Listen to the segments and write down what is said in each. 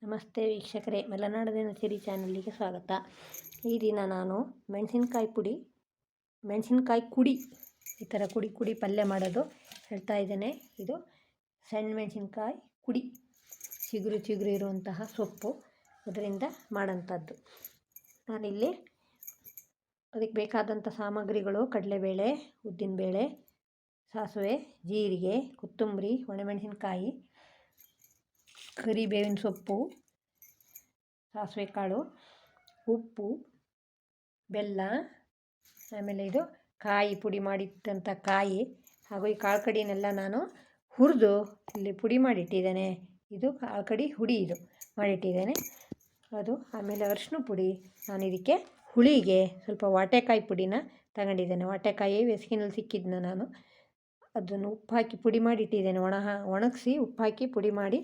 ನಮಸ್ತೆ ವೀಕ್ಷಕರೇ, ಮಲೆನಾಡು ದಿನಚರಿ ಚಾನಲ್ಗೆ ಸ್ವಾಗತ. ಈ ದಿನ ನಾನು ಮೆಣಸಿನ್ಕಾಯಿ ಕುಡಿ ಈ ಥರ ಕುಡಿ ಪಲ್ಯ ಮಾಡೋದು ಹೇಳ್ತಾ ಇದ್ದೇನೆ. ಇದು ಸಣ್ಣ ಮೆಣಸಿನ್ಕಾಯಿ ಕುಡಿ, ಚಿಗುರು ಇರುವಂತಹ ಸೊಪ್ಪು, ಅದರಿಂದ ಮಾಡೋಂಥದ್ದು. ನಾನಿಲ್ಲಿ ಅದಕ್ಕೆ ಬೇಕಾದಂಥ ಸಾಮಗ್ರಿಗಳು: ಕಡಲೆಬೇಳೆ, ಉದ್ದಿನಬೇಳೆ, ಸಾಸಿವೆ, ಜೀರಿಗೆ, ಕೊತ್ತಂಬರಿ, ಒಣಮೆಣಸಿನ್ಕಾಯಿ, ಕರಿಬೇವಿನ ಸೊಪ್ಪು, ಸಾಸಿವೆ ಕಾಳು, ಉಪ್ಪು, ಬೆಲ್ಲ, ಆಮೇಲೆ ಇದು ಕಾಯಿ ಪುಡಿ ಮಾಡಿಟ್ಟಂಥ ಕಾಯಿ, ಹಾಗೂ ಈ ಕಾಳು ಕಡಿನೆಲ್ಲ ನಾನು ಹುರಿದು ಇಲ್ಲಿ ಪುಡಿ ಮಾಡಿಟ್ಟಿದ್ದೇನೆ. ಇದು ಕಾಳು ಕಡಿ ಹುಡಿ ಇದು ಮಾಡಿಟ್ಟಿದ್ದೇನೆ. ಅದು ಆಮೇಲೆ ಅರಿಶಿನ ಪುಡಿ. ನಾನು ಇದಕ್ಕೆ ಹುಳಿಗೆ ಸ್ವಲ್ಪ ವಾಟೆಕಾಯಿ ಪುಡಿನ ತಗೊಂಡಿದ್ದೇನೆ. ವಾಟೆಕಾಯಿ ಬೇಸಿಗೆನಲ್ಲಿ ಸಿಕ್ಕಿದ್ದನ್ನ ನಾನು ಅದನ್ನು ಉಪ್ಪು ಹಾಕಿ ಪುಡಿ ಮಾಡಿಟ್ಟಿದ್ದೇನೆ. ಒಣಗಿಸಿ ಉಪ್ಪು ಹಾಕಿ ಪುಡಿ ಮಾಡಿ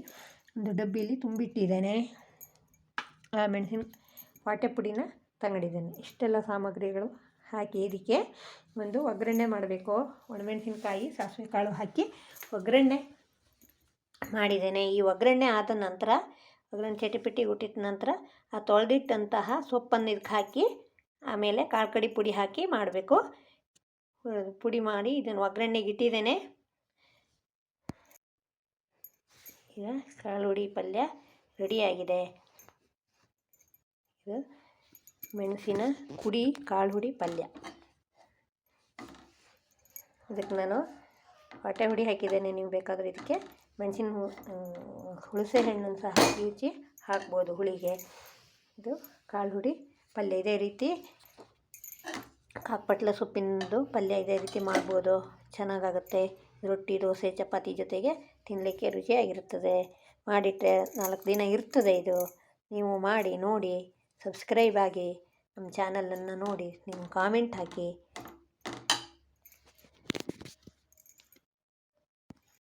ಒಂದು ಡಬ್ಬಿಲಿ ತುಂಬಿಟ್ಟಿದ್ದೇನೆ. ವಾಟೆ ಪುಡಿನ ತಗೊಂಡಿದ್ದೇನೆ. ಇಷ್ಟೆಲ್ಲ ಸಾಮಗ್ರಿಗಳು ಹಾಕಿ ಇದಕ್ಕೆ ಒಂದು ಒಗ್ಗರಣೆ ಮಾಡಬೇಕು. ಒಣಮೆಣಸಿನ್ಕಾಯಿ, ಸಾಸಿವೆ ಕಾಳು ಹಾಕಿ ಒಗ್ಗರಣೆ ಮಾಡಿದ್ದೇನೆ. ಈ ಒಗ್ಗರಣೆ ಆದ ನಂತರ, ಒಗ್ಗರಣೆ ಚಟಿಪಟಿ ಹುಟ್ಟಿದ ನಂತರ ಆ ತೊಳೆದಿಟ್ಟಂತಹ ಸೊಪ್ಪನ್ನು ಇದಕ್ಕೆ ಹಾಕಿ ಆಮೇಲೆ ಕಾಳು ಕಡಿ ಪುಡಿ ಹಾಕಿ ಮಾಡಬೇಕು. ಪುಡಿ ಮಾಡಿ ಇದನ್ನು ಒಗ್ಗರಣೆಗೆ ಇಟ್ಟಿದ್ದೇನೆ. ಈಗ ಕಾಳು ಹುಡಿ ಪಲ್ಯ ರೆಡಿಯಾಗಿದೆ. ಇದು ಮೆಣಸಿನ ಕುಡಿ ಕಾಳು ಹುಡಿ ಪಲ್ಯ. ಅದಕ್ಕೆ ನಾನು ವಾಟೆ ಹುಡಿ ಹಾಕಿದ್ದೇನೆ. ನೀವು ಬೇಕಾದರೆ ಇದಕ್ಕೆ ಮೆಣಸಿನ ಹುಣಸೆ ಹಣ್ಣನ್ನು ಸಹ ಕಿವುಚಿ ಹಾಕ್ಬೋದು ಹುಳಿಗೆ. ಇದು ಕಾಳು ಹುಡಿ ಪಲ್ಯ. ಇದೇ ರೀತಿ ಕಾಕಪಟ್ಲ ಸೊಪ್ಪಿನದು ಪಲ್ಯ ಇದೇ ರೀತಿ ಮಾಡ್ಬೋದು, ಚೆನ್ನಾಗಾಗುತ್ತೆ. ರೊಟ್ಟಿ, ದೋಸೆ, ಚಪಾತಿ ಜೊತೆಗೆ ತಿನ್ನಲಿಕ್ಕೆ ರುಚಿಯಾಗಿರುತ್ತದೆ. ಮಾಡಿಟ್ಟರೆ 4 ದಿನ ಇರ್ತದೆ ಇದು. ನೀವು ಮಾಡಿ ನೋಡಿ, ಸಬ್ಸ್ಕ್ರೈಬ್ ಆಗಿ, ನಮ್ಮ ಚಾನಲನ್ನು ನೋಡಿ, ನೀವು ಕಾಮೆಂಟ್ ಹಾಕಿ.